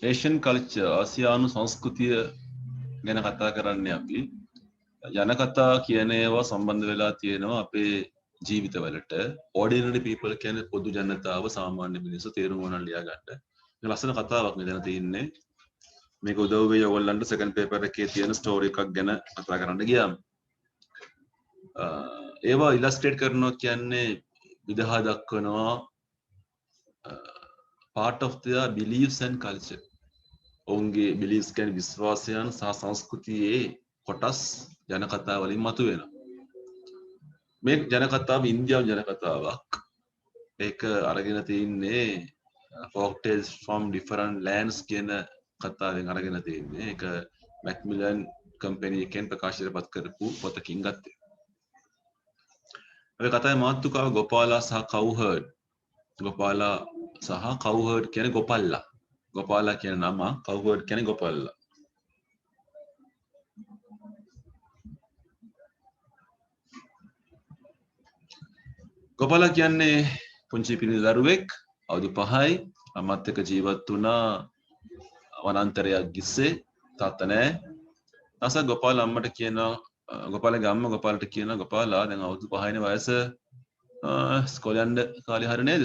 Asian culture ආසියානු සංස්කෘතිය ගැන කතා කරන්නේ අපි ජනකතා කියන ඒවා සම්බන්ධ වෙලා තියෙනවා අපේ ජීවිතවලට ordinary people කියන්නේ පොදු ජනතාව සාමාන්‍ය මිනිස්සු තේරුම් ගන්න ලියා ගන්න. මේ ලස්සන කතාවක් මෙතන තියෙන්නේ. මේක උදව් වෙයි ඔයගොල්ලන්ට සෙකන්ඩ් පේපර් එකේ තියෙන ස්ටෝරි එකක් ගැන කතා කරන්න ගියාම. ඒවා ඉලස්ට්‍රේට් කරනවා කියන්නේ විදහා දක්වනවා part of their beliefs and culture. ඔවුන්ගේ beliefs කියන්නේ විශ්වාසයන් සහ සංස්කෘතියේ කොටස් ජනකතා වලින් මතුවෙනවා. මේ ජනකතාව ඉන්දියානු ජනකතාවක්. ඒක අරගෙන තින්නේ folk tales from different lands කියන කතාවෙන් අරගෙන තින්නේ. ඒක මැක්මිලන් කම්පැනි එකෙන් ප්‍රකාශිතපත් කරපු පොතකින් ගත්තේ. ඔය කතාවේ මාතෘකාව ගෝපාලා සහ කව්හර්ඩ්. ගෝපාලා සහ කව්හර්ඩ් කියන්නේ ගෝපල්ලා. ගෝපාලා කියන නම කව්හර්ඩ් කියන්නේ ගෝපල්ලා. ගෝපාලා කියන්නේ පුංචි පිරිමි දරුවෙක් අවුරුදු 5යි අම්මත් එක්ක ජීවත් වුණා වනාන්තරයක් ගිස්සේ තාත්තා නැහැ. ඊට ගෝපාලා අම්මට කියනවා ගෝපාලගේ අම්මා ගෝපාලට කියනවා ගෝපාලා දැන් අවුරුදු 5යිනේ වයස ඉස්කෝලේ යන්න කාලේ හරිය නේද?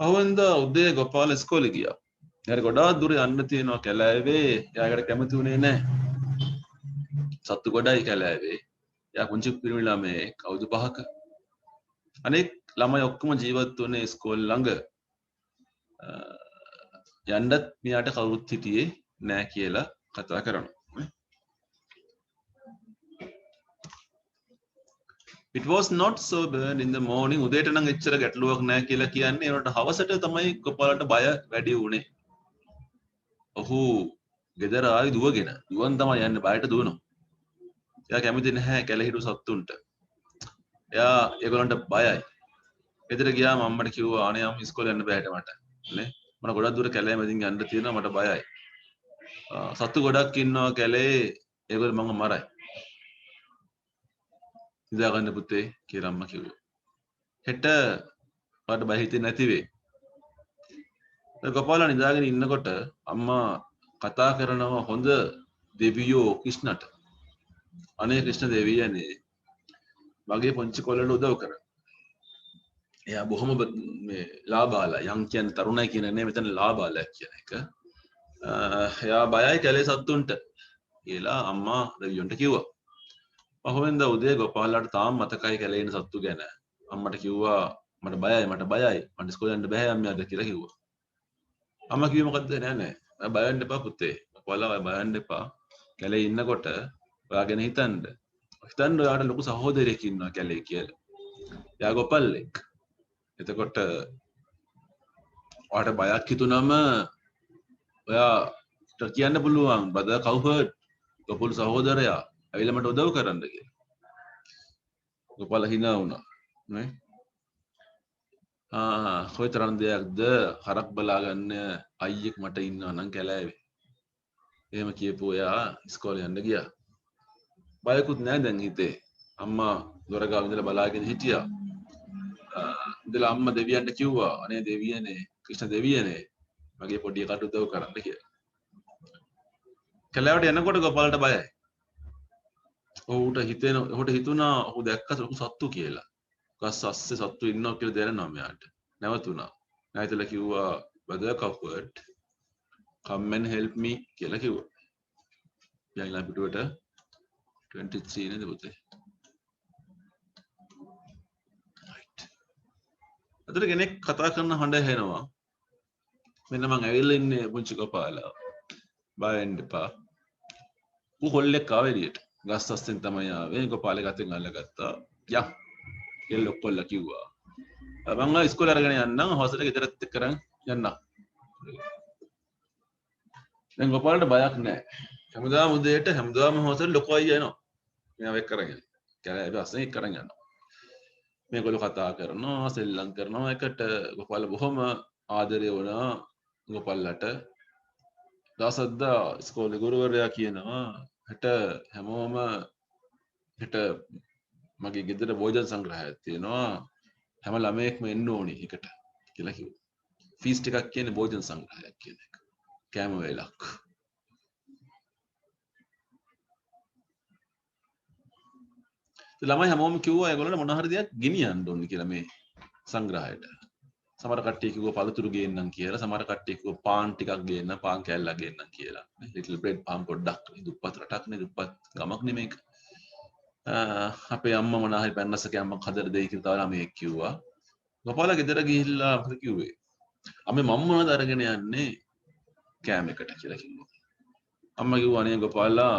අවුන්ද උදේ ගෝපාල ඉස්කෝලේ ගියා. ඊට ගොඩාක් දුර යන්න තියෙනවා කැලෑවේ. එයාකට කැමති උනේ නැහැ. සත්තු ගොඩයි කැලෑවේ. එයා පුංචි පිරිමි ළමයෙක් අවුරුදු 5ක. අනෙක් ළමයි ඔක්කොම ජීවත් වුණේ ඉස්කෝලේ ළඟ. යන්නත් මෙයාට කවුරුත් හිටියේ නෑ කියලා කතා කරනවා. It was not so bad in the morning. උදේට නම් එච්චර ගැටලුවක් නෑ කියලා කියන්නේ. ඒකට හවසට තමයි ගෝපාලට බය වැඩි වුණේ. ඔහු ගෙදර ආයි දුවගෙන. දුවන් තමයි යන්නේ බයට දුවනවා. එයා කැමති නැහැ කැලේ හිටු සත්තුන්ට. එයා ඒගොල්ලන්ට බයයි. ගෙදර ගියාම අම්මට කිව්වා අනේ අම්ම ඉස්කෝලේ යන්න බෑට මට. නේ? මම ගොඩක් දුර කැලේ මැදින් යන්න තියෙනවා මට බයයි. සත්තු ගොඩක් ඉන්නවා කැලේ ඒගොල්ලෝ මම මරයි. ඉඳා ගන්න පුතේ කියලා අම්මා කිව්වා. හෙට ඔයාලට බය හිතෙන්නේ නැති වෙයි. ගෝපාලා නිදාගෙන ඉන්නකොට අම්මා කතා කරනවා හොඳ දෙවියෝ ක්‍රිෂ්ණට. අනේ ක්‍රිෂ්ණ දෙවියනේ මගේ පොන්චි කොල්ලට උදව් කරා. එයා බොහොම මේ ලාබාලා යම් කියන්නේ තරුණයි කියන්නේ නේ මෙතන ලාබාලා කියන එක. එයා බයයි කැලේ සත්තුන්ට කියලා අම්මා දෙවියන්ට කිව්වා. පහුවෙන්ද උදේ ගෝපාලට තාම මතකයි කැලේ ඉන්න සත්තු ගැන. අම්මට කිව්වා මට බයයි මට ඉස්කෝලේ යන්න බෑ අම්මා අද කියලා කිව්වා. අම්මා කිව්වේ මොකද්ද නෑ නෑ බය වෙන්න එපා පුතේ. ගෝපාලා බය වෙන්න එපා. කැලේ ඉන්නකොට ඔයා ගැන හිතන්න. හිතන්න ඔයාට ලොකු සහෝදරයෙක් ඉන්නවා කැලේ කියලා. එයා ගෝපල්ලෙක්. එතකොට ඔයාට බයක් හිතුනම ඔයාට කියන්න පුළුවන් බදා කව්හර්ඩ් ගෝපල් සහෝදරයා ඇවිල්ලා මට උදව් කරන්න කියලා. ගෝපාල hina වුණා නේ. කොයිතරම් දෙයක්ද හරක් බලා ගන්න අයියෙක් මට ඉන්නවා නම් කැලෑවේ. එහෙම කියපු එයා ඉස්කෝලේ යන්න ගියා. බයකුත් නැහැ දැන් හිතේ. අම්මා දොර ගාව ඉඳලා බලාගෙන හිටියා. ඉඳලා අම්මා දෙවියන්ට කිව්වා අනේ දෙවියනේ ක්‍රිෂ්ණ දෙවියනේ මගේ පොඩි එකට උදව් කරන්න කියලා. කැලෑවට යනකොට ගෝපාලට බයයි. ඔහුට හිතුණා ඔහු දැක්ක ලොකු සත්තු කියලා. ගස් අස්සේ සත්තු ඉන්නවා කියලා දැනෙනවා මෙයාට. නැවතුණා. නැවතලා කිව්වා brother Cowherd come and help me කියලා කිව්වා. ඊළඟ පිටුවට 23 නේද පුතේ? right. අතට කෙනෙක් කතා කරන හඬ ඇහෙනවා. මෙන්න මං ඇවිල්ලා ඉන්නේ පුංචි ගෝපාලා. බය වෙන්න එපා. ඌ කොල්ලෙක් ආවේ එළියට. ගස් අස්සෙන් තමයි ආවේ. ගෝපාලේ ගතෙන් අල්ලගත්තා. යා. කියලා ඔක්කොල්ලා කිව්වා. මං ආ ඉස්කෝලේ අරගෙන යන්නම්. හවසට ගෙදරත් එක්ක කරන් යන්නම්. දැන් ගෝපාලට බයක් නැහැ. හැමදාම උදේට හැමදාම හවසට ලොකු අයියා එනවා. මෙයාව එක්ක කරගෙන. කැලේ අස්සෙන් එක්ක කරන් යනවා. මේගොල්ලෝ කතා කරනවා, සෙල්ලම් කරනවා. එකට ගෝපාල බොහොම ආදරේ වුණා ගෝපාලට. දවසක්දා ඉස්කෝලේ ගුරුවරයා කියනවා හෙට හැමෝම හෙට මගේ ගෙදර භෝජන සංග්‍රහයක් තියෙනවා හැම ළමයෙක්ම එන්න ඕනි එකට කියලා කිව්වා. ෆීස්ට් එකක් කියන්නේ භෝජන සංග්‍රහයක් කියන එක. කෑම වේලක්. ළමයි හැමෝම කිව්වා ඒගොල්ලන්ට මොන හරි දෙයක් ගෙනියන්න ඕනේ කියලා මේ සංග්‍රහයට. සමහර කට්ටිය කිව්වා පළතුරු ගේන්නම් කියලා. සමහර කට්ටිය කිව්වා පාන් ටිකක් ගේන්න, පාන් කෑල්ලක් ගේන්නම් කියලා. ලිටල් බ්‍රෙඩ් පාන් පොඩ්ඩක්. දුප්පත් රටක් නේ, දුප්පත් ගමක් නෙමේක. අපේ අම්මා මොනවා හරි පැන්නස කෑමක් හදලා දෙයි කියලා තව ළමයෙක් කිව්වා. ගෝපාලා ගෙදර ගිහිල්ලා මොකද කිව්වේ? අම්මේ මම මොනවද අරගෙන යන්නේ කෑම එකට කියලා කිව්වා. අම්මා කිව්වා අනේ ගෝපාලා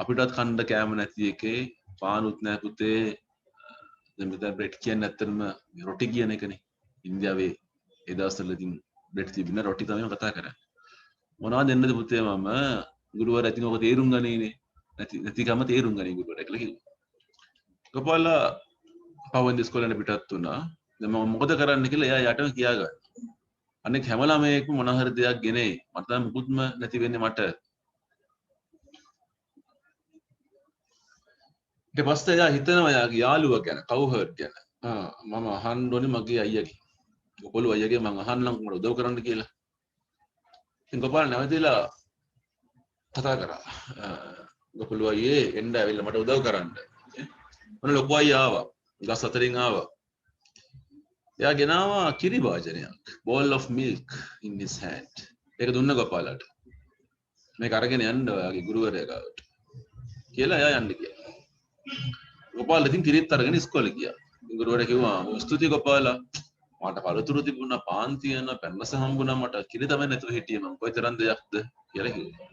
අපිටත් කන්න කෑම නැති එකේ පානුත් නැහැ පුතේ. දැන් මෙතන බ්‍රෙඩ් කියන්නේ ඇත්තටම රොටි කියන එකනේ. ඉන්දියාවේ ඒ දවස්වල ඉතින් බ්‍රෙඩ් තිබුණ රොටි තමයි කතා කරන්නේ. මොනවද දෙන්නද පුතේ මම ගුරුවරයා ඉතින් ඔක තේරුම් ගනීනේ. නැතිකම තේරුම් ගනී ගුරුවරයා කියලා කිව්වා. ගෝපාලා පවෙන්ද ඉස්කෝලේ පිටත් වුණා. දැන් මම මොකද කරන්න කියලා එයා යටම කියාගන්න. අනෙක් හැම ළමයෙක්ම මොන හරි දෙයක් ගෙනේ. මට නම් මුකුත්ම නැති වෙන්නේ මට. ඊට පස්සේ එයා හිතනවා එයාගේ යාළුවා ගැන, කවුහර්ඩ් ගැන. මම අහන්න ඕනේ මගේ අයියාගේ. ගොපළු අයියාගේ මම අහන්නම් මට උදව් කරන්න කියලා. ඉතින් ගෝපාල නැවතිලා කතා කරා. ගොපළු අයියේ එන්න ඇවිල්ලා මට උදව් කරන්න. මොන ලොකු අයියා ආවා. ගස් අතරින් ආවා. එයා ගෙනාවා කිරි වාජනයක්. bowl of milk in his hand. ඒක දුන්න ගෝපාලට. මේක අරගෙන යන්න ඔයාගේ ගුරුවරයා ගාවට. කියලා එයා යන්න ගියා. ගෝපාල ඉතින් කිරිත් අරගෙන ඉස්කෝලේ ගියා. ගුරුවරයා කිව්වා ස්තුතියි ගෝපාලා. මට පළතුරු තිබුණා, පාන් තියෙනවා, පැන්නස හම්බුණා මට. කිරි තමයි නැතුව හිටියේ මම. කොයිතරම් දෙයක්ද කියලා කිව්වා.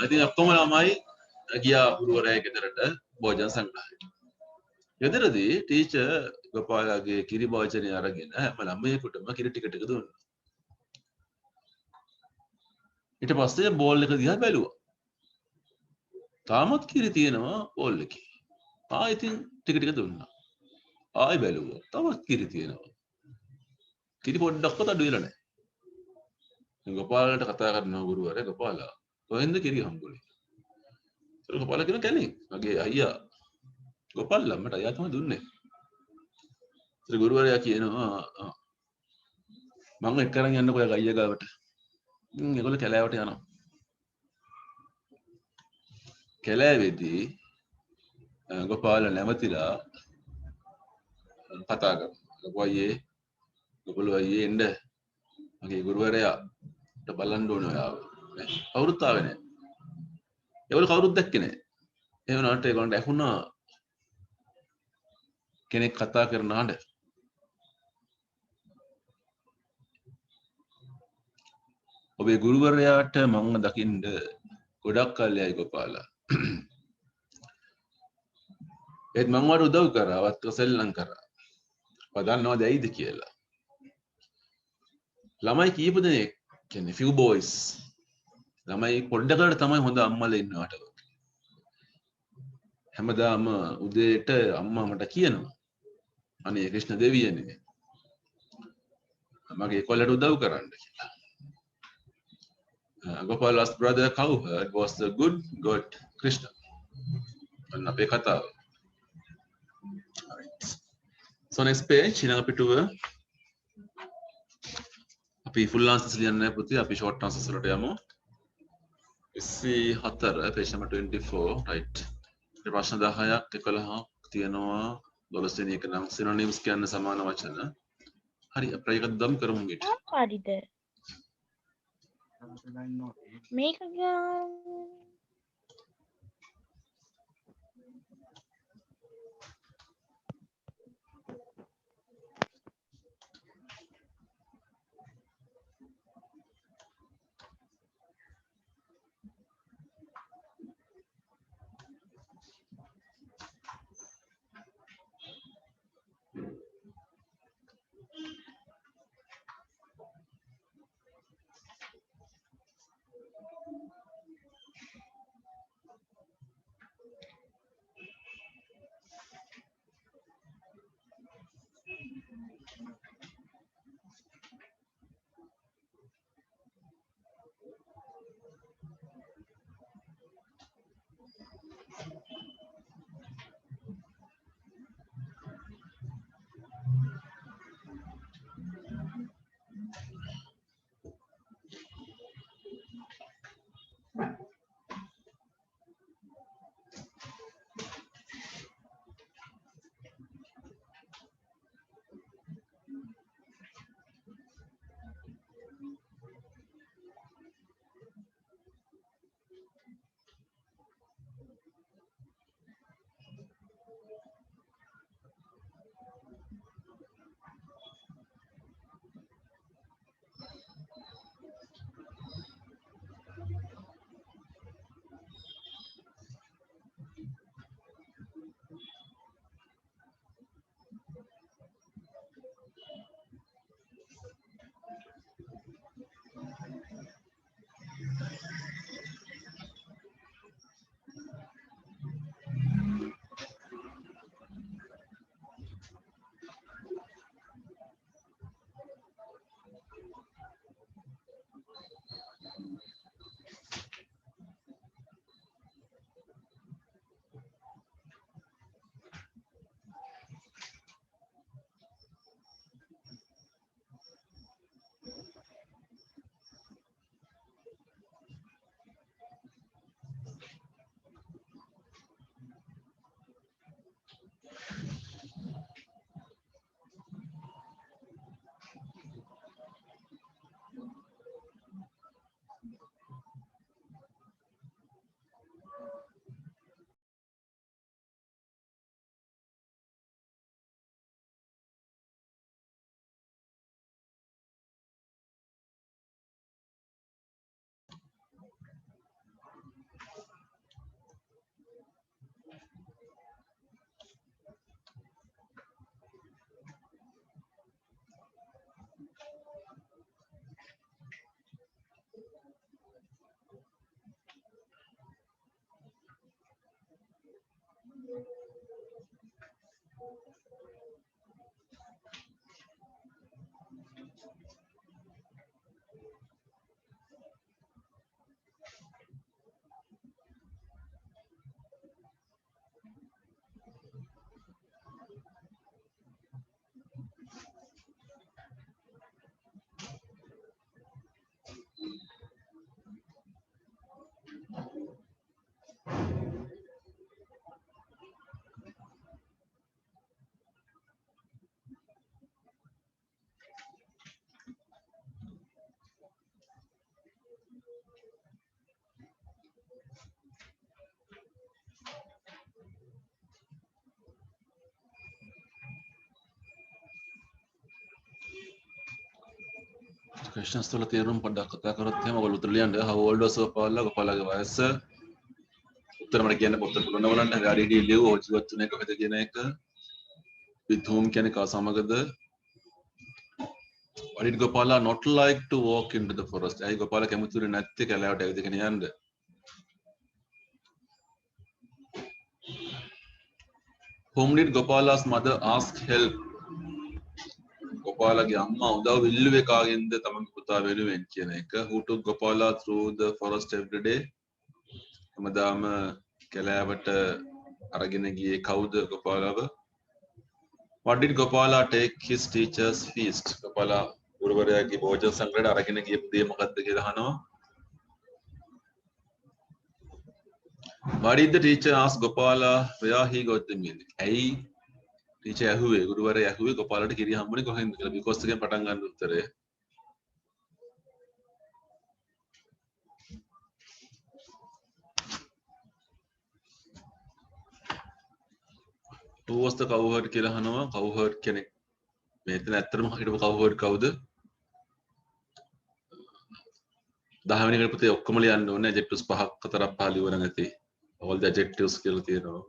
ඉතින් ඔක්කොම ළමයි ගියා ගුරුවරයා ගෙදරට භෝජන සංග්‍රහයට. ගෙදරදී ටීචර් ගෝපාලගේ කිරි භෝජනය අරගෙන හැම ළමයෙකුටම කිරි ටික ටික දුන්නා. ඊට පස්සේ බෝල් එක දිහා බැලුවා. තාමත් කිරි තියෙනවා බෝල් එකේ. ඉතින් ටික ටික දුන්නා. ආයෙ බැලුවා. තවත් කිරි තියෙනවා. කිරි පොඩ්ඩක්වත් අඩු වෙලා නැහැ. ගෝපාලට කතා කරනවා ගුරුවරයා ගෝපාලා කොහෙන්ද කිරි හම්බුනේ? ඒක ගෝපාලා කියන කැලේ. මගේ අයියා ගෝපාලා මට අයියා තමයි දුන්නේ. ඒ ගුරුවරයා කියනවා මම එක්ක අරන් යන්නකෝ ඔයාගේ අයියා ගාවට. ඒගොල්ලෝ කැලෑවට යනවා. කැලෑවේදී ගෝපාල නැවතිලා කතා කරනවා. ගෝපළු අයියේ එන්න මගේ ගුරුවරයාට බලන්න ඕනේ ඔයාව. කවුරුත් ආවේ නැහැ. ඒගොල්ලෝ කවුරුත් දැක්කේ නැහැ. ඒ වුණාට ඒගොල්ලන්ට ඇහුණා කෙනෙක් කතා කරන හඬ. ඔබේ ගුරුවරයාට මම දකින්න ගොඩක් කල් යයි ගෝපාලා. ඒත් මම වට උදව් කරා, වත් සෙල්ලම් කරා. බලන්නවද ඇයිද කියලා. ළමයි කීප දෙනෙක් කියන්නේ few boys. ළමයි පොඩ්ඩකට තමයි හොඳ අම්මලා ඉන්නවට. හැමදාම උදේට අම්මා මට කියනවා අනේ ක්‍රිෂ්ණ දෙවියනේ මගේ කොල්ලට උදව් කරන්න කියලා. Gopala's brother Cowherd was the good god Krishna. අන්න අපේ කතාව. Alright. So next page ඊළඟ පිටුව අපි full answers ලියන්නේ නැහැ පුතේ අපි short answers වලට යමු. 24 page number 24 right. ප්‍රශ්න 10ක් 11ක් තියෙනවා 12 වෙනි එක නම් synonyms කියන්නේ සමාන වචන. හරි අපිට ඒක දම් කරමු ගෙට. හරිද? මේක questions වල තේරුම් පොඩ්ඩක් කතා කරොත් එහෙම ඔයගොල්ලෝ උත්තර ලියන්න. how old was ගෝපාලා? ගෝපාලාගේ වයස. උත්තර මට කියන්න පොතේ පුළුවන් බලන්න. හරි හරි ලියුව ජීවත් වුණේ කොහෙද කියන එක. with whom කියන්නේ කා සමගද? Why did Gopala not like to walk into the forest? ඇයි ගෝපාලා කැමතිුනේ නැත්තේ කැලෑවට ඇවිදගෙන යන්න? Whom did Gopala's mother ask help? Gopalaගේ අම්මා උදව් ඉල්ලුවේ කාගෙන්ද තමන්ගේ පුතා වෙනුවෙන් කියන එක. Who took Gopala through the forest every day? හැමදාම කැලෑවට අරගෙන ගියේ කවුද ගෝපාලාව? What did Gopala take his teacher's feast? Gopala ගුරුවරයාගේ භෝජන සංග්‍රහයට අරගෙන ගියපු දේ මොකක්ද කියලා අහනවා. Why did the teacher ask Gopala where he got the milk? ඇයි ටීචර් ඇහුවේ ගුරුවරයා ඇහුවේ ගෝපාලට කිරි හම්බුනේ කොහෙන්ද කියලා. because එකෙන් පටන් ගන්න උත්තරය. who was the cowherd කියලා අහනවා. cowherd කෙනෙක් මෙතන ඇත්තටම හිටපු cowherd කවුද? 10 වෙනි ගණපතේ ඔක්කොම ලියන්න ඕනේ. adjectives පහක් හතරක් පහ ලියවන නැති. all the adjectives කියලා තියෙනවා.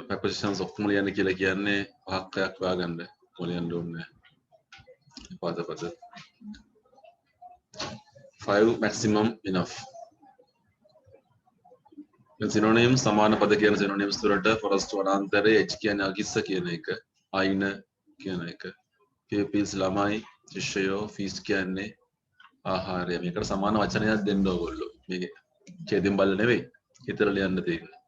prepositions ඔක්කොම ලියන්න කියලා කියන්නේ පහක් හයක් හොයාගන්න. ඔක්කොම ලියන්න ඕනේ. පද 5 maximum enough. synonyms සමාන පද කියන synonyms වලට forest වනාන්තරයේ h කියන්නේ අගිස්ස කියන එක, අයින කියන එක, pupils ළමයි, ශිෂ්‍යයෝ, feast කියන්නේ ආහාරය. මේකට සමාන වචනයක් දෙන්න ඕගොල්ලෝ. මේක ඡේදයෙන් බලලා නෙවෙයි. හිතලා ලියන්න තියෙන්නේ.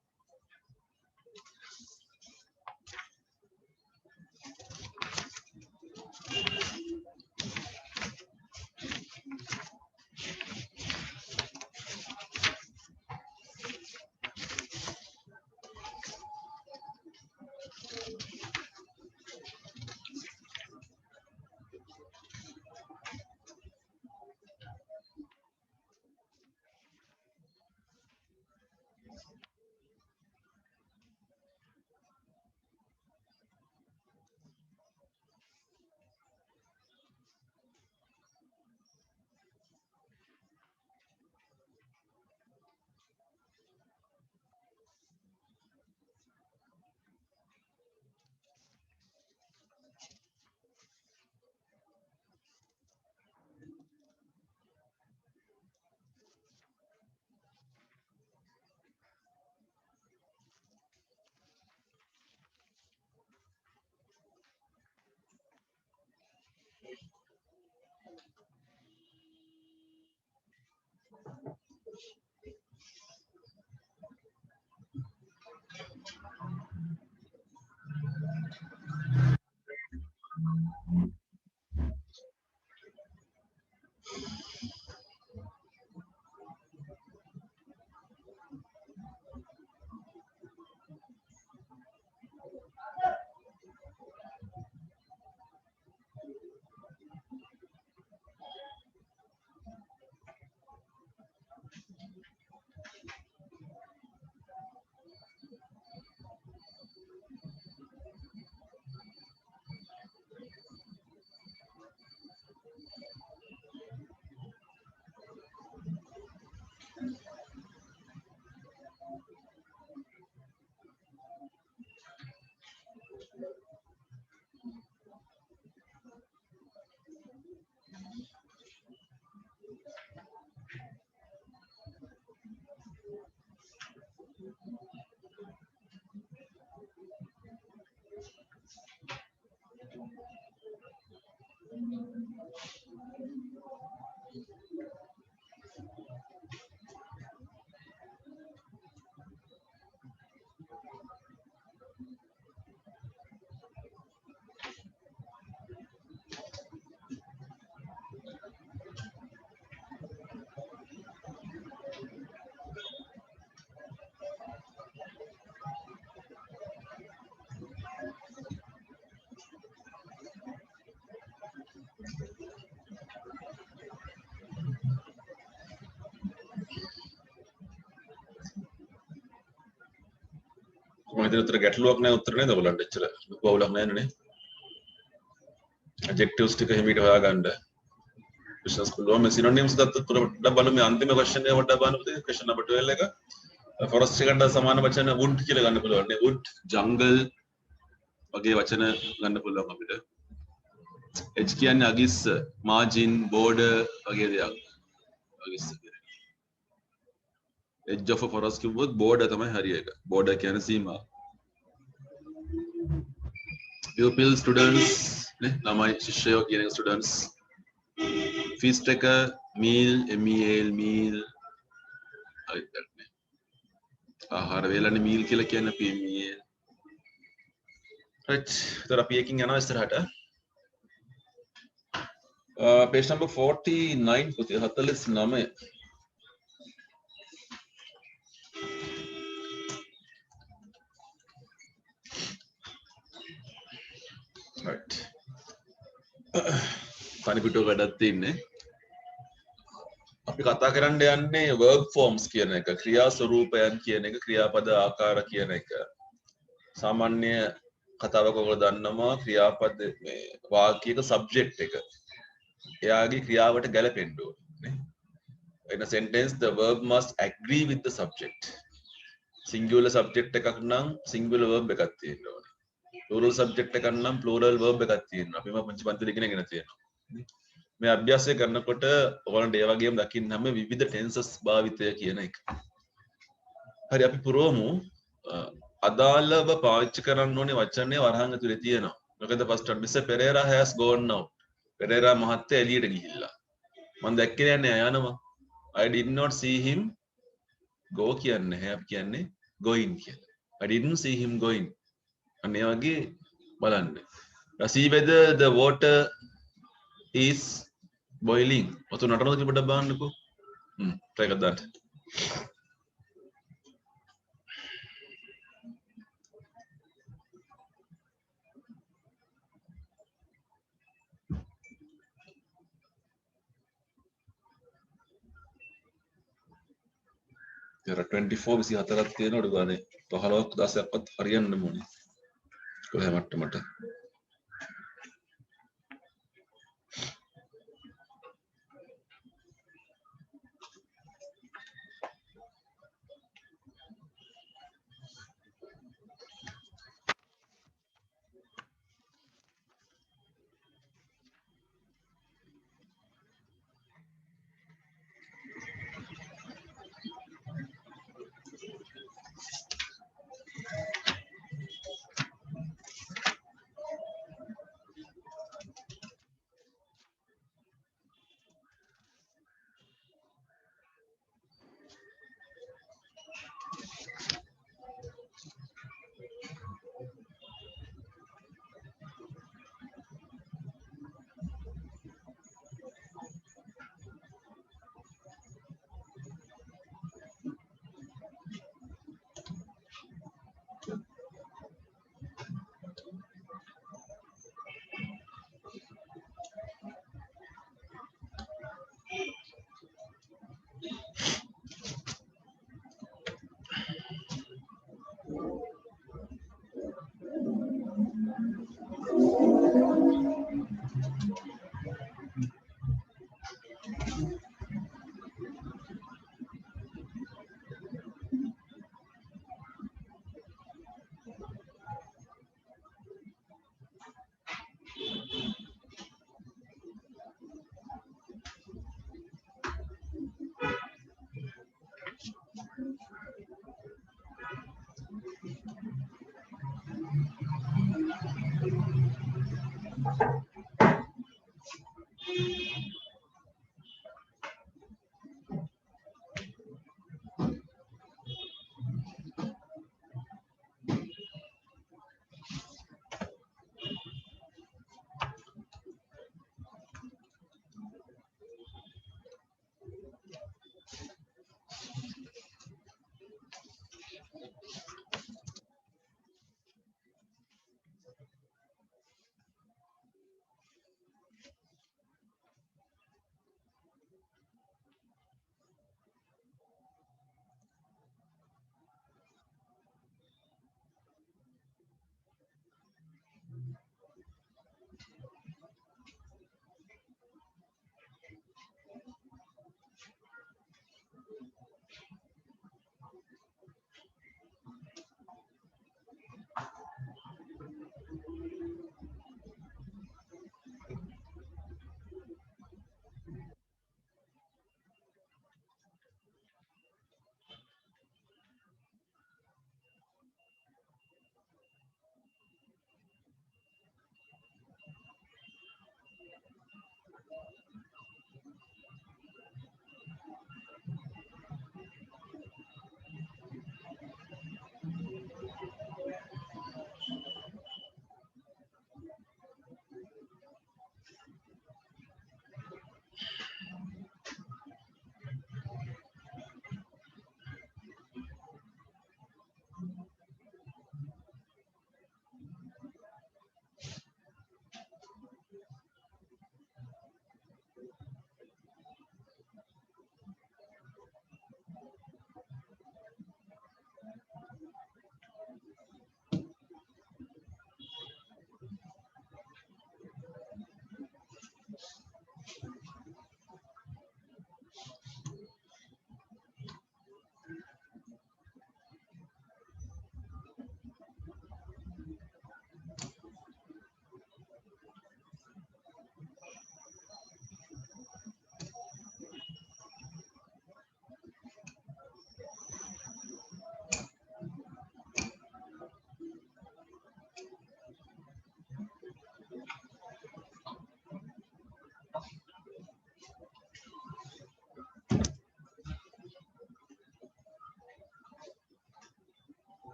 මම හිතන උත්තර ගැටලුවක් නැහැ උත්තර නේද ඔයගොල්ලන්ට එච්චර ලොකු අවුලක් නැහැ නේ adjectives ටික හිමීට හොයාගන්න Questions පුළුවන් මේ synonyms ගත්තොත් පොඩ්ඩක් බලමු මේ අන්තිම question එක පොඩ්ඩක් බලන්න පුතේ question number 12 එක. forest එකට සමාන වචන wood කියලා ගන්න පුළුවන් නේ wood jungle වගේ වචන ගන්න පුළුවන් අපිට. edge කියන්නේ අගිස්ස margin border වගේ දේවල්. අගිස්ස කියන්නේ. edge of a forest කිව්වොත් border තමයි හරි එක. border කියන්නේ සීමා. pupil students නේ ළමයි ශිෂ්‍යයෝ කියන students. feast එක meal meal meal හරිද නේ. ආහාර වේලනේ meal කියලා කියන්නේ අපි meal. right. ඒතර අපි එකකින් යනවා ඉස්සරහට. page number 49 පුතේ 49. right. තනි පිටුව වැඩක් තියෙන්නේ. අපි කතා කරන්න යන්නේ verb forms කියන එක, ක්‍රියා ස්වරූපයන් කියන එක, ක්‍රියාපද ආකාර කියන එක. සාමාන්‍ය කතාවක ඔයගොල්ලෝ දන්නවා ක්‍රියාපද මේ වාක්‍යයක subject එක. එයාගේ ක්‍රියාවට ගැලපෙන්න ඕනේ. In a sentence the verb must agree with the subject. singular subject එකක් නම් singular verb එකක් තියෙන්න ඕනේ. plural subject එකක් නම් plural verb එකක් තියෙනවා. අපි පංච පන්තිලේ ඉගෙනගෙන තියෙනවා. මේ අභ්‍යාසය කරනකොට ඔයගොල්ලන්ට ඒ වගේම දකින්න හැම විවිධ tenses භාවිතය කියන එක. හරි අපි පුරවමු අදාළව පාවිච්චි කරන්න ඕනේ වචනේ වරහන් ඇතුලේ තියෙනවා. මොකද first one Mr. Pereira has gone out. Pereira මහත්තයා එළියට ගිහිල්ලා. මම දැක්කේ නෑ යනවා. I did not see him go කියන්නේ නැහැ අපි කියන්නේ going කියලා. I didn't see him going. අනේ වගේ බලන්න. see whether the water is boiling. ඔතන නටනද කියලා පොඩ්ඩක් බලන්නකෝ. try එකක් දාන්න. There are 24 24ක් තියෙනවලු ගානේ 15ක් 16ක්වත් හරියන්න ඕනේ. කොහේ මට්ටමට.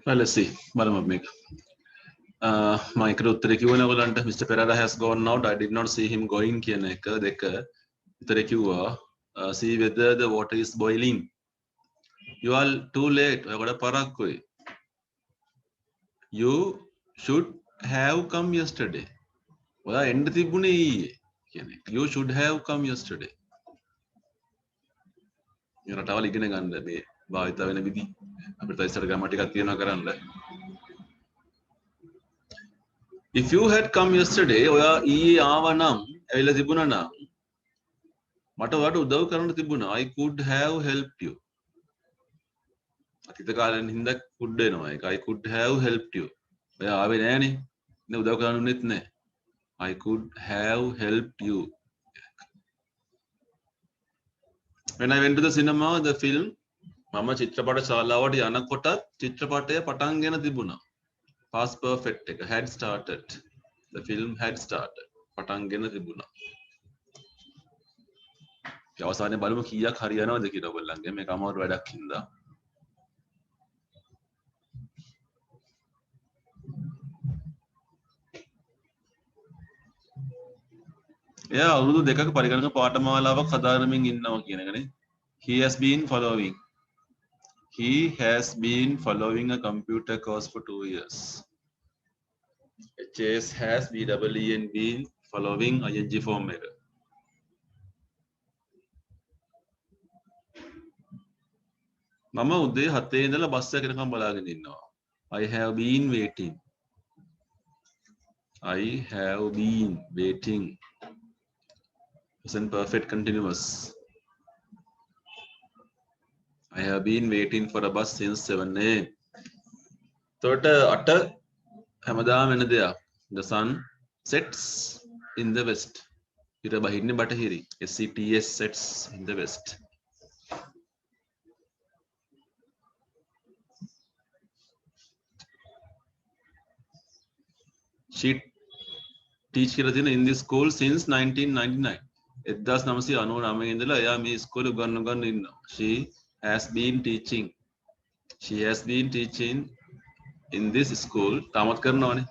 Well, let's see. මයිකට උත්තර කිව්වනේ ඔයගලන්ට Mr. Pereira has gone out. I did not see him going කියන එක දෙක උත්තර කිව්වා. See whether the water is boiling. You are too late. ඔයගොල්ලෝ පරක්කුයි. You should have come yesterday. ඔයා එන්න තිබුණේ ඊයේ කියන එක. You should have come yesterday. මේ රටවල් ඉගෙන ගන්න මේ භාවිත වෙන විදි අපිට ඉස්සර ග්‍රැමර් ටිකක් තියෙනවා කරන්න. If you had come yesterday, ඔයා ඊයේ ආවනම් ඇවිල්ලා තිබුණා නම් මට ඔයාට උදව් කරන්න තිබුණා. I could have helped you. අතීත කාලෙන් හින්දා could එනවා ඒක. I could have helped you. ඔයා ආවේ නෑනේ. නේ උදව් කරන්න උනේත් නෑ. I could have helped you. When I went to the cinema, the film, මම චිත්‍රපට ශාලාවට යනකොට චිත්‍රපටය පටන් ගෙන තිබුණා. Past perfect එක had started. The film had started. පටන් ගෙන තිබුණා. ඒ අවසානයේ බලමු කීයක් හරියනවද කියලා ඔයගොල්ලන්ගේ මේක අමාරු වැඩක් හින්දා. එයා අවුරුදු දෙකක පරිගණක පාඨමාලාවක් හදාරමින් ඉන්නවා කියන එකනේ. He has been following. He has been following a computer course for 2 years. HS has BEEN been following ing form එක. මම උදේ 7 ඉඳලා බස් එක යනකම් බලාගෙන ඉන්නවා. I have been waiting. I have been waiting. Present perfect continuous. I have been waiting for a bus since 7 a.m. එතකොට 8 හැමදාම වෙන දෙයක්. The sun sets in the west. ඉර බහින්නේ බටහිරි. SETS sets in the west. She teach කියලා තියෙන in this school since 1999. 1999 ඉඳලා එයා මේ ඉස්කෝලේ උගන්වගෙන ඉන්නවා. She has been teaching. She has been teaching in this school. තාමත් කරනවානේ.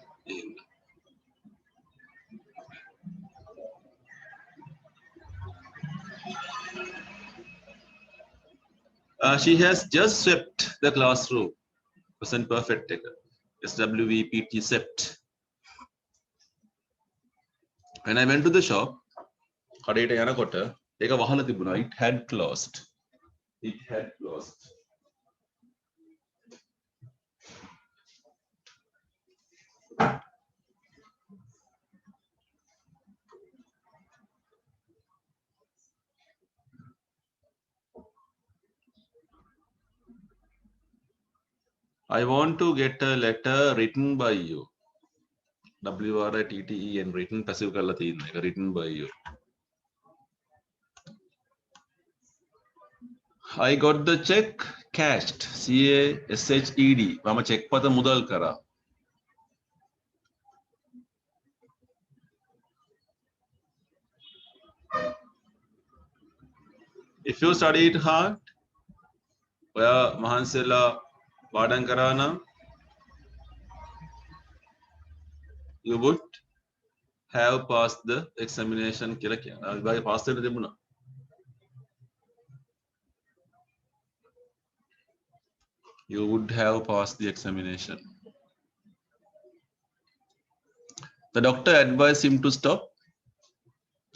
She has just swept the classroom. Present perfect එක. SWEPT swept. When I went to the shop, කඩේට යනකොට ඒක වහලා තිබුණා. It had closed. It had closed. I want to get a letter written by you. WRITTEN written passive කරලා තියෙනවා. ඒක written by you. I got the check cashed. CASHED. මම check පත මුදල් කරා. If you studied hard, ඔයා මහන්සිලා පාඩම් කරා නම් you would have passed the examination කියලා කියනවා. විභාගේ පාස් වෙන්න තිබුණා. You would have passed the examination. The doctor advised him to stop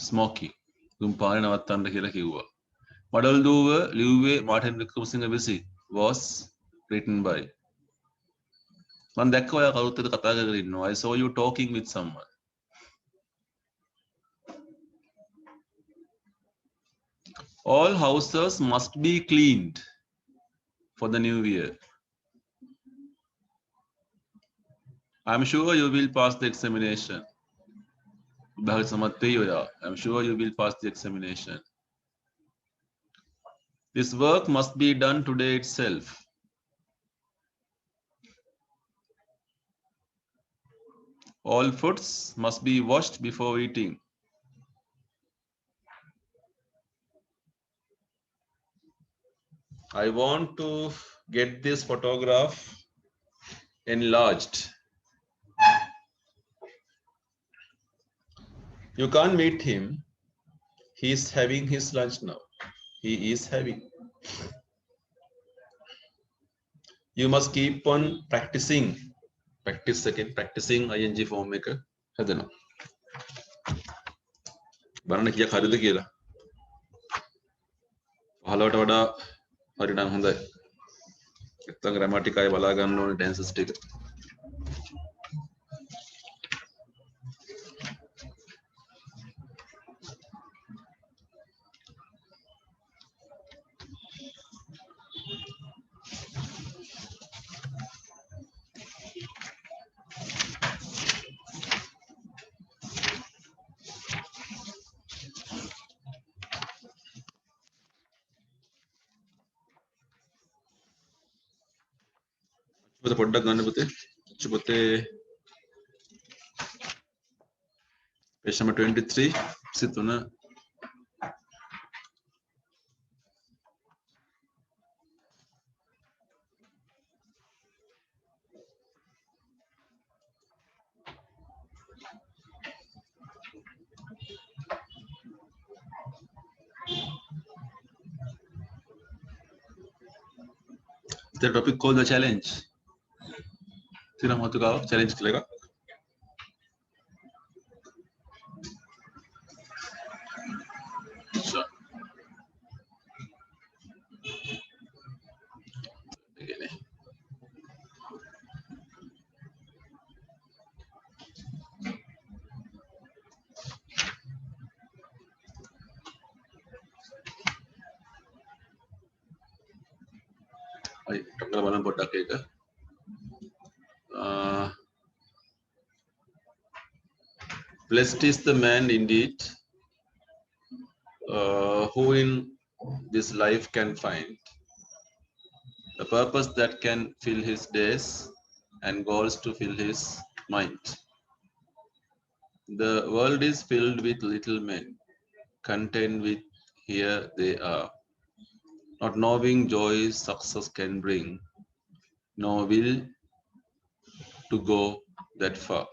smoking. ධූමපානය නවත්තන්න කියලා කිව්වා. Model දුව ලිව්වේ මාර්ටින් වික්‍රමසිංහ විසින් was written by. මම දැක්ක ඔයා කවුරුත් එක්ක කතා කරගෙන ඉන්නවා. I saw you talking with someone. All houses must be cleaned for the new year. I'm sure you will pass the examination. I'm sure you will pass the examination. This work must be done today itself. All foods must be washed before eating. I want to get this photograph enlarged. You can't meet him. He's having his lunch now. He is having. You must keep on practicing. Practice again. Practicing ing form එක හදනවා. බලන්න කීයක් හරිද කියලා. 15ට වඩා හරි නම් හොඳයි. නැත්නම් ග්‍රැමටික් අය බලා ගන්න ඕනේ ටෙන්සස් ටික. පොඩ්ඩක් ගන්න පුතේ. පුතේ page number 23 23. The topic called the challenge. Sina matu ka challenge kilega. Sure. Again. Ay, tanggal balang podak ka. Blessed is the man indeed who in this life can find a purpose that can fill his days and goals to fill his mind. The world is filled with little men, content with here they are, not knowing joy success can bring, no will to go that far.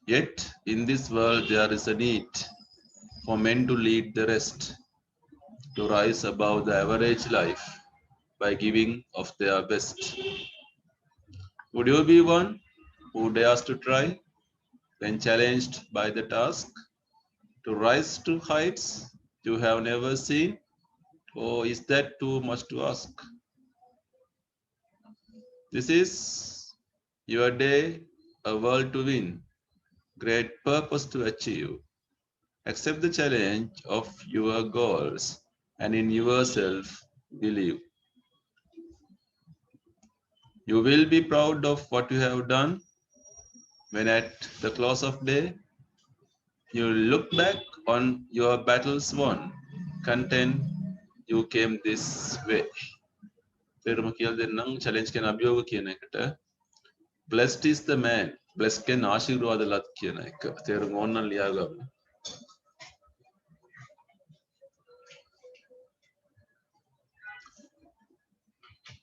Yet in this world there is a need for men to lead the rest, to rise above the average life by giving of their best. Would you be one who dares to try when challenged by the task, to rise to heights you have never seen? Or is that too much to ask? This is your day, a world to win, great purpose to achieve. Accept the challenge of your goals and in yourself believe. You will be proud of what you have done when at the close of day you look back on your battles won, content you came this way. තේරුම කියලා දෙන්නම් challenge කියන අභියෝග කියන එකට blessed is the man blessed කියන ආශිර්වාද ලත් කියන එක තේරුම ඕනනම් ලියා ගන්න.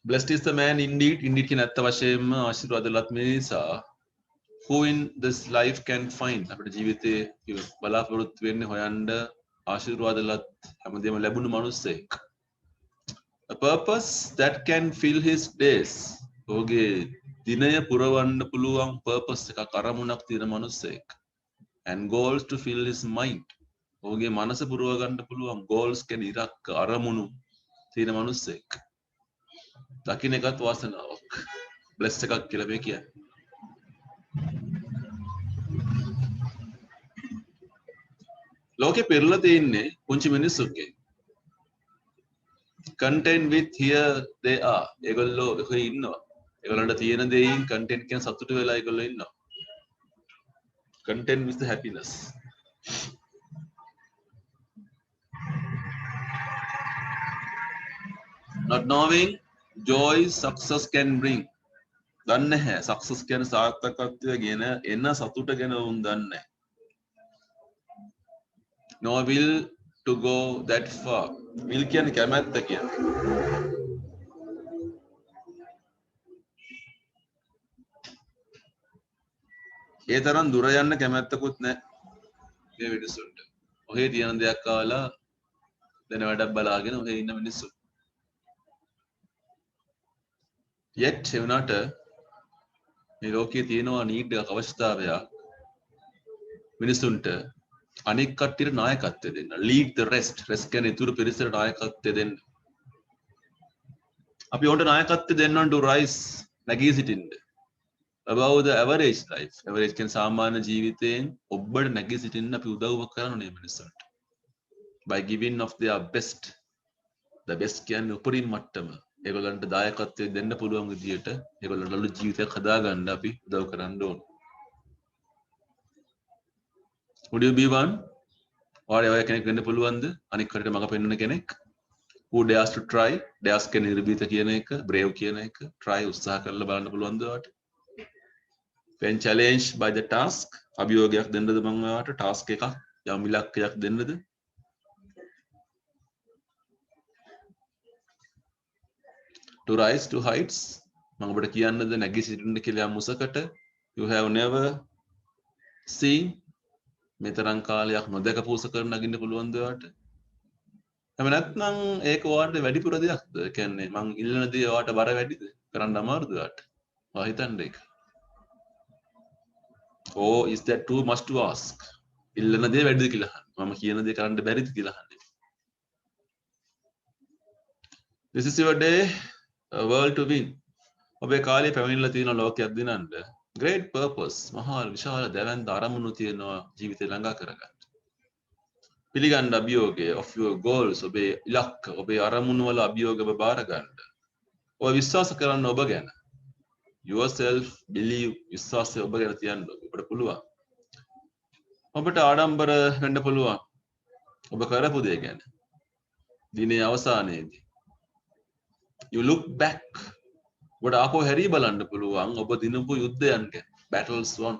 Blessed is the man indeed කියන ඇත්ත වශයෙන්ම ආශිර්වාද ලත් මිනිසා who in this life can find අපේ ජීවිතේ බලාපොරොත්තු වෙන්නේ හොයන්න ආශිර්වාද ලත් හැමදේම ලැබුණු මිනිස්සෙක්. A purpose that can fill his days. ඔහුගේ දිනය පුරවන්න පුළුවන් purpose එකක් අරමුණක් තියෙන මිනිස්සෙක්. And goals to fill his mind. ඔහුගේ මනස පුරව ගන්න පුළුවන් goals කියන ඉරක් අරමුණු තියෙන මිනිස්සෙක්. දකින්න එකත් වාසනාවක්. blessed එකක් කියලා මේ කියන්නේ. ලෝකේ පෙරලා තියෙන්නේ පුංචි මිනිස්සුන්ගේ. Content with here they are. ඒගොල්ලෝ ඔහේ ඉන්නවා. ඒගොල්ලන්ට තියෙන දේයින් content කියන සතුට වෙලා ඒගොල්ලෝ ඉන්නවා. Content with the happiness. Not knowing joy success can bring. දන්නේ නැහැ success කියන සාර්ථකත්වය ගැන එන සතුට ගැන උන් දන්නේ නැහැ. No will to go that far. Will කියන්නේ කැමැත්ත කියන්නේ. ඒ තරම් දුර යන්න කැමැත්තකුත් නැහැ මේ මිනිස්සුන්ට. ඔහේ තියෙන දෙයක් කාලා දැන වැඩක් බලාගෙන ඔහේ ඉන්න මිනිස්සු. yet ඒ වුණාට මේ ලෝකයේ තියෙනවා නීඩ් එකක් අවශ්‍යතාවයක් මිනිස්සුන්ට අනික් කට්ටියට නායකත්වය දෙන්න. lead the rest කියන්නේ ඉතුරු පිරිසට නායකත්වය දෙන්න. අපි උන්ට නායකත්වය දෙන්නන්ට rise නැගී සිටින්න. above the average life. average කියන්නේ සාමාන්‍ය ජීවිතයෙන් ඔබට නැගී සිටින්න අපි උදව් කරනවා මිනිස්සුන්ට. by giving of their best. the best කියන්නේ උපරිම මට්ටම. ඒගොල්ලන්ට දායකත්වය දෙන්න පුළුවන් විදියට ඒගොල්ලන්ට ලොකු ජීවිතයක් හදාගන්න අපි උදව් කරන්න ඕන. would you be one? ඔයාලා ඔය කෙනෙක් වෙන්න පුළුවන්ද? අනික් කටට මඟ පෙන්වන කෙනෙක්. who dares to try? dares කියන්නේ නිර්භීත කියන එක, brave කියන එක. try උත්සාහ කරලා බලන්න පුළුවන්ද ඔයාලට? when challenged by the task අභියෝගයක් දෙන්නද මම ඔයාලට task එකක් යම් ඉලක්කයක් දෙන්නද? to rise to heights මම ඔබට කියන්නද නැගී සිටින්න කියලා යම් උසකට you have never seen මෙතරම් කාලයක් නොදකපු උසකට නගින්න පුළුවන්ද ඔයාලට? එහෙම නැත්නම් ඒක ඔයාලට වැඩිපුර දෙයක්ද? ඒ කියන්නේ මං ඉල්ලන දේ ඔයාලට බර වැඩිද? කරන්න අමාරුද ඔයාලට? ඔයා හිතන්න ඒක. or is that too much to ask? ඉල්ලන දේ වැඩිද කියලා අහන්න. මම කියන දේ කරන්න බැරිද කියලා අහන්න. this is your day. A world to win. ඔබේ කාලේ පැමිණිලා තියෙන ලෝකයක් දිනන්න. great purpose. මහා විශාල දැවැන්ත අරමුණු තියෙනවා ජීවිතේ ළඟා කරගන්න. පිළිගන්න අභියෝගය of your goals. ඔබේ ඉලක්ක, ඔබේ අරමුණු වල අභියෝග ඔබ බාර ගන්න. ඔබ විශ්වාස කරන්න ඔබ ගැන. yourself believe විශ්වාසය ඔබ ගැන තියන්න ඔබට පුළුවන්. ඔබට ආඩම්බර වෙන්න පුළුවන්. ඔබ කරපු දේ ගැන. දිනේ අවසානයේදී you look back. ඔබට ආපහු හැරී බලන්න පුළුවන් ඔබ දිනපු යුද්ධයන් ගැන. battles won.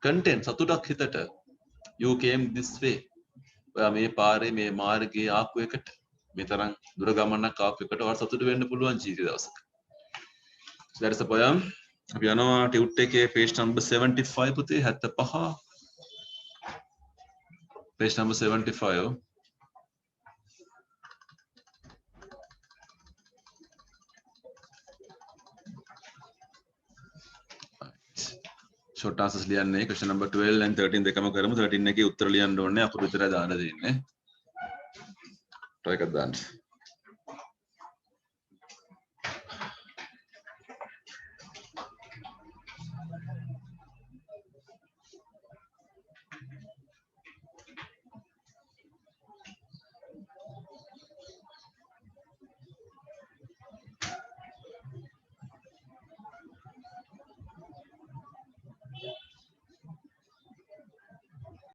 content සතුටක් හිතට. you came this way. ඔයා මේ පාරේ මේ මාර්ගයේ ආපු එකට මේ තරම් දුර ගමනක් ආපු එකට ඔයාලට සතුට වෙන්න පුළුවන් ජීවිත දවසක. that is the poem. අපි යනවා ටියුට් එකේ page number 75 පුතේ 75. page number 75. short answers ලියන්නේ question number 12 and 13 දෙකම කරමු 13 එකේ උත්තර ලියන්න ඕනේ අකුරු විතරයි දාන්න දෙන්නේ try එකක් දාන්න